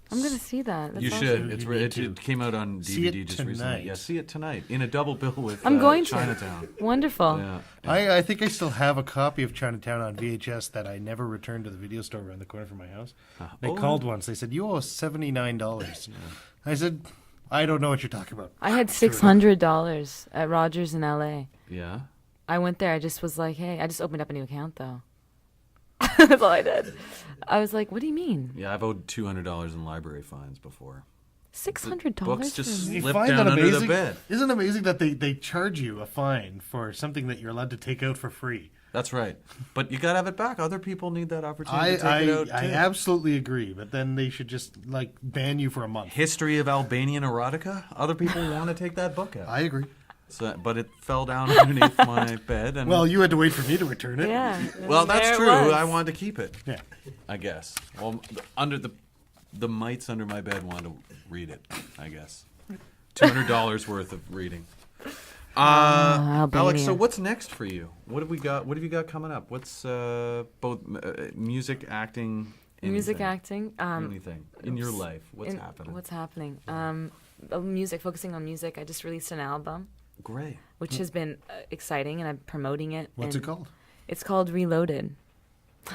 [SPEAKER 6] I'm gonna see that. That's
[SPEAKER 7] You
[SPEAKER 6] awesome.
[SPEAKER 7] should. It's
[SPEAKER 5] You need to.
[SPEAKER 7] it came out on
[SPEAKER 5] See it
[SPEAKER 7] DVD just recently.
[SPEAKER 5] tonight.
[SPEAKER 7] Yeah, see it tonight in a double bill with
[SPEAKER 6] I'm going to.
[SPEAKER 7] Chinatown.
[SPEAKER 6] Wonderful.
[SPEAKER 7] Yeah.
[SPEAKER 5] I think I still have a copy of Chinatown on VHS that I never returned to the video store around the corner from my house. They called once. They said, "You owe us $79." I said, "I don't know what you're talking about."
[SPEAKER 6] I had $600 at Rogers in LA.
[SPEAKER 7] Yeah.
[SPEAKER 6] I went there. I just was like, hey, I just opened up a new account though. That's all I did. I was like, what do you mean?
[SPEAKER 7] Yeah, I've owed $200 in library fines before.
[SPEAKER 6] $600?
[SPEAKER 7] Books just
[SPEAKER 5] You
[SPEAKER 7] slip
[SPEAKER 5] find
[SPEAKER 7] down
[SPEAKER 5] that
[SPEAKER 7] under the
[SPEAKER 5] amazing?
[SPEAKER 7] bed.
[SPEAKER 5] Isn't it amazing that they charge you a fine for something that you're allowed to take out for free?
[SPEAKER 7] That's right. But you got to have it back. Other people need that opportunity to take it out, too.
[SPEAKER 5] I absolutely agree, but then they should just ban you for a month.
[SPEAKER 7] History of Albanian erotica. Other people want to take that book out.
[SPEAKER 5] I agree.
[SPEAKER 7] So, but it fell down underneath my bed. And
[SPEAKER 5] Well, you had to wait for me to return it.
[SPEAKER 6] Yeah.
[SPEAKER 7] well,
[SPEAKER 6] There
[SPEAKER 7] that's
[SPEAKER 6] it
[SPEAKER 7] true.
[SPEAKER 6] was.
[SPEAKER 7] I wanted to keep it.
[SPEAKER 5] Yeah.
[SPEAKER 7] I guess. Well, under the mites under my bed wanted to read it. I guess. $200 worth of reading.
[SPEAKER 6] Albania.
[SPEAKER 7] Alex, so what's next for you? What have we got? What have you got coming up? What's both music, acting,
[SPEAKER 6] Music,
[SPEAKER 7] anything?
[SPEAKER 6] acting.
[SPEAKER 7] Anything in your life? What's happening?
[SPEAKER 6] What's happening? Music, focusing on music. I just released an album,
[SPEAKER 7] Great.
[SPEAKER 6] which has been exciting, and I'm promoting it.
[SPEAKER 5] What's it
[SPEAKER 6] and
[SPEAKER 5] called?
[SPEAKER 6] It's called Reloaded.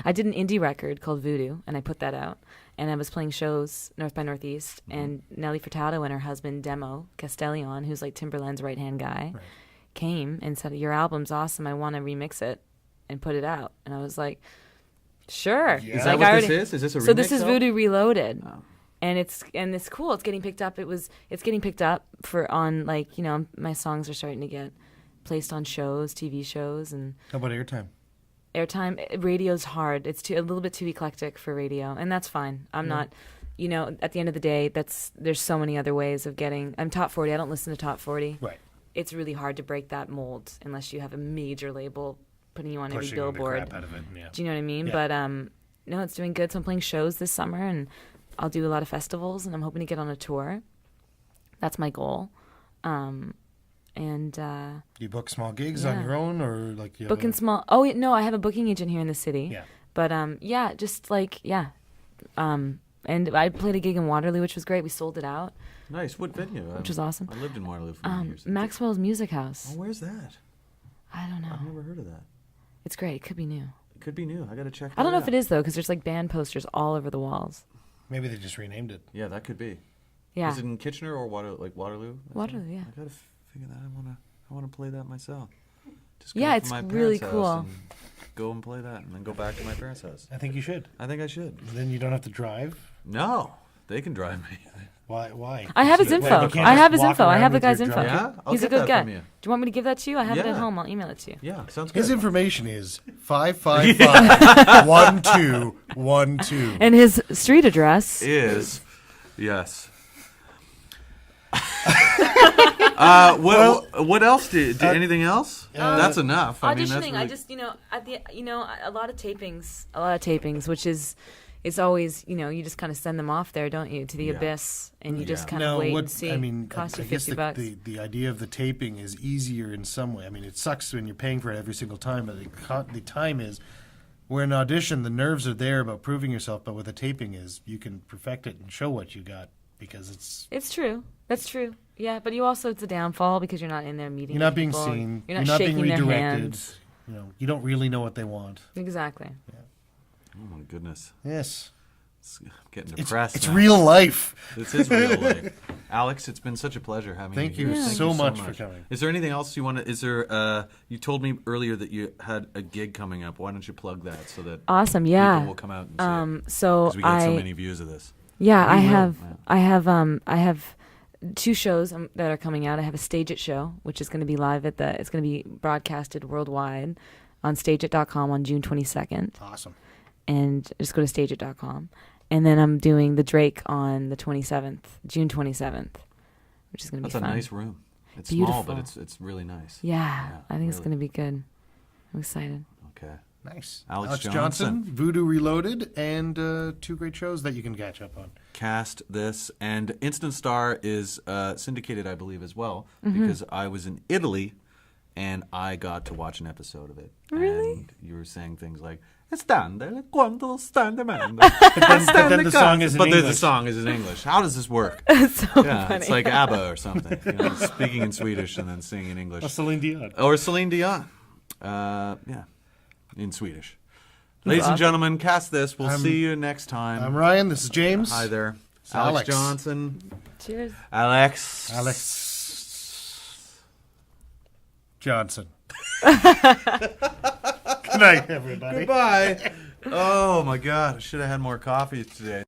[SPEAKER 6] I did an indie record called Voodoo, and I put that out. And I was playing shows North by Northeast, and Nelly Furtado and her husband, Demo Castellion, who's like Timberland's right-hand guy, came and said, your album's awesome. I want to remix it and put it out. And I was like, sure.
[SPEAKER 5] Yeah.
[SPEAKER 7] Is
[SPEAKER 6] Like,
[SPEAKER 7] that what
[SPEAKER 6] I
[SPEAKER 7] this
[SPEAKER 6] already-
[SPEAKER 7] is? Is this a
[SPEAKER 6] So
[SPEAKER 7] remix
[SPEAKER 6] this is
[SPEAKER 7] album?
[SPEAKER 6] Voodoo Reloaded.
[SPEAKER 7] Oh.
[SPEAKER 6] And it's cool. It's getting picked up. It's getting picked up on my songs are starting to get placed on shows, TV shows, and
[SPEAKER 5] How about airtime?
[SPEAKER 6] airtime. Radio's hard. It's a little bit too eclectic for radio, and that's fine. I'm not, you know, at the end of the day, there's so many other ways of getting. I'm top 40. I don't listen to top 40.
[SPEAKER 5] Right.
[SPEAKER 6] It's really hard to break that mold unless you have a major label putting you on
[SPEAKER 5] Pushing
[SPEAKER 6] every
[SPEAKER 5] the
[SPEAKER 6] billboard.
[SPEAKER 5] crap out of it. Yeah.
[SPEAKER 6] Do you know what I mean?
[SPEAKER 5] Yeah.
[SPEAKER 6] But no, it's doing good. So I'm playing shows this summer, and I'll do a lot of festivals, and I'm hoping to get on a tour. That's my goal. And
[SPEAKER 5] You book small gigs
[SPEAKER 6] yeah.
[SPEAKER 5] on your own, or like you have
[SPEAKER 6] booking
[SPEAKER 5] a-
[SPEAKER 6] small. Oh no, I have a booking agent here in the city.
[SPEAKER 5] Yeah.
[SPEAKER 6] But yeah, just like yeah. And I played a gig in Waterloo, which was great. We sold it out,
[SPEAKER 7] Nice. What venue?
[SPEAKER 6] which was awesome.
[SPEAKER 7] I lived in Waterloo for many years.
[SPEAKER 6] Maxwell's Music House.
[SPEAKER 7] Oh, where's that?
[SPEAKER 6] I don't know.
[SPEAKER 7] I've never heard of that.
[SPEAKER 6] It's great. It could be new.
[SPEAKER 7] It could be new. I gotta check.
[SPEAKER 6] I don't know
[SPEAKER 7] that
[SPEAKER 6] if it is though, because there's like band posters all over the walls.
[SPEAKER 5] Maybe they just renamed it.
[SPEAKER 7] Yeah, that could be.
[SPEAKER 6] Yeah.
[SPEAKER 7] Is it in Kitchener or Waterloo? That's
[SPEAKER 6] Waterloo,
[SPEAKER 7] it?
[SPEAKER 6] yeah.
[SPEAKER 7] I gotta figure that. I wanna play that myself. Just
[SPEAKER 6] Yeah,
[SPEAKER 7] go
[SPEAKER 6] it's
[SPEAKER 7] from my
[SPEAKER 6] really
[SPEAKER 7] parents'
[SPEAKER 6] cool.
[SPEAKER 7] house and go and play that, and then go back to my parents' house.
[SPEAKER 5] I think you should.
[SPEAKER 7] I think I should.
[SPEAKER 5] Then you don't have to drive.
[SPEAKER 7] No, they can drive me.
[SPEAKER 5] Why?
[SPEAKER 6] I have his
[SPEAKER 5] You-
[SPEAKER 6] info.
[SPEAKER 5] you can't
[SPEAKER 6] I
[SPEAKER 5] just
[SPEAKER 6] have his
[SPEAKER 5] walk
[SPEAKER 6] info. I
[SPEAKER 5] around
[SPEAKER 6] have the
[SPEAKER 5] with your
[SPEAKER 6] guy's info.
[SPEAKER 5] drive-
[SPEAKER 7] Yeah? I'll
[SPEAKER 6] He's a
[SPEAKER 7] get
[SPEAKER 6] good
[SPEAKER 7] that
[SPEAKER 6] guy.
[SPEAKER 7] from you.
[SPEAKER 6] Do you want me to give that to you? I have it
[SPEAKER 7] Yeah.
[SPEAKER 6] at home. I'll email it to you.
[SPEAKER 7] Yeah, sounds good.
[SPEAKER 5] His information is 555-1212.
[SPEAKER 6] And his street address.
[SPEAKER 7] is yes. What else did anything else? That's enough. I mean, that's
[SPEAKER 6] Auditioning.
[SPEAKER 7] really,
[SPEAKER 6] I just at the a lot of tapings, which is. It's always, you just kind of send them off there, don't you, to the
[SPEAKER 7] Yeah.
[SPEAKER 6] abyss, and you just kind
[SPEAKER 5] No,
[SPEAKER 6] of wait
[SPEAKER 5] what
[SPEAKER 6] and see.
[SPEAKER 5] I mean,
[SPEAKER 6] Cost you
[SPEAKER 5] I guess
[SPEAKER 6] $50.
[SPEAKER 5] the idea of the taping is easier in some way. I mean, it sucks when you're paying for it every single time, but the time is. Where an audition, the nerves are there about proving yourself, but with a taping is you can perfect it and show what you got because
[SPEAKER 6] It's true. That's true. Yeah, but you also it's a downfall because you're not in there meeting.
[SPEAKER 5] you're not
[SPEAKER 6] with
[SPEAKER 5] being
[SPEAKER 6] people.
[SPEAKER 5] seen,
[SPEAKER 6] You're not
[SPEAKER 5] being
[SPEAKER 6] shaking their
[SPEAKER 5] redirected.
[SPEAKER 6] hands.
[SPEAKER 5] You don't really know what they want.
[SPEAKER 6] Exactly.
[SPEAKER 7] oh my goodness,
[SPEAKER 5] Yes,
[SPEAKER 7] I'm getting depressed.
[SPEAKER 5] it's
[SPEAKER 7] now.
[SPEAKER 5] real life.
[SPEAKER 7] This is real life. Alex, it's been such a pleasure having
[SPEAKER 5] Thank
[SPEAKER 7] you
[SPEAKER 5] you
[SPEAKER 7] here.
[SPEAKER 5] so much for coming.
[SPEAKER 7] Is there anything else you want to? Is there? You told me earlier that you had a gig coming up. Why don't you plug that so that
[SPEAKER 6] Awesome. Yeah.
[SPEAKER 7] people will come out and see it?
[SPEAKER 6] So
[SPEAKER 7] Because we get so many views of this.
[SPEAKER 6] Yeah, I
[SPEAKER 7] will.
[SPEAKER 6] have 2 shows that are coming out. I have a Stage It show, which is going to be live it's going to be broadcasted worldwide on stageit.com on June 22nd.
[SPEAKER 5] Awesome.
[SPEAKER 6] And just go to stageit.com. And then I'm doing the Drake on the 27th, June 27th, which is going to be
[SPEAKER 7] That's a
[SPEAKER 6] fun.
[SPEAKER 7] nice room. It's small, but
[SPEAKER 6] Beautiful.
[SPEAKER 7] it's really nice.
[SPEAKER 6] Yeah, I think it's
[SPEAKER 7] really.
[SPEAKER 6] going to be good. I'm excited.
[SPEAKER 7] Okay.
[SPEAKER 5] Nice.
[SPEAKER 7] Alexz
[SPEAKER 5] Johnson,
[SPEAKER 7] Johnson.
[SPEAKER 5] Voodoo Reloaded, and 2 great shows that you can catch up on.
[SPEAKER 7] Cast this, and Instant Star is syndicated, I believe, as well,
[SPEAKER 6] Mm-hmm.
[SPEAKER 7] because I was in Italy, and I got to watch an episode of it.
[SPEAKER 6] Really?
[SPEAKER 7] And you were saying things like, "Estande quanto sta demanda."
[SPEAKER 5] But then the song is in
[SPEAKER 7] But the
[SPEAKER 5] English.
[SPEAKER 7] song is in English. How does this work?
[SPEAKER 6] It's so
[SPEAKER 7] Yeah,
[SPEAKER 6] funny.
[SPEAKER 7] it's like ABBA or something. Speaking in Swedish and then singing in English.
[SPEAKER 5] Celine Dion.
[SPEAKER 7] Or Celine Dion. Yeah, in Swedish. Ladies and
[SPEAKER 6] awesome.
[SPEAKER 7] gentlemen, cast this. We'll
[SPEAKER 5] I'm-
[SPEAKER 7] see you next time.
[SPEAKER 5] I'm Ryan. This is James.
[SPEAKER 7] Hi there.
[SPEAKER 5] Alexz.
[SPEAKER 7] Alexz Johnson.
[SPEAKER 6] Cheers.
[SPEAKER 7] Alexz.
[SPEAKER 5] Alexz Johnson. Good night, everybody.
[SPEAKER 7] Goodbye. Oh my God. I should have had more coffee today.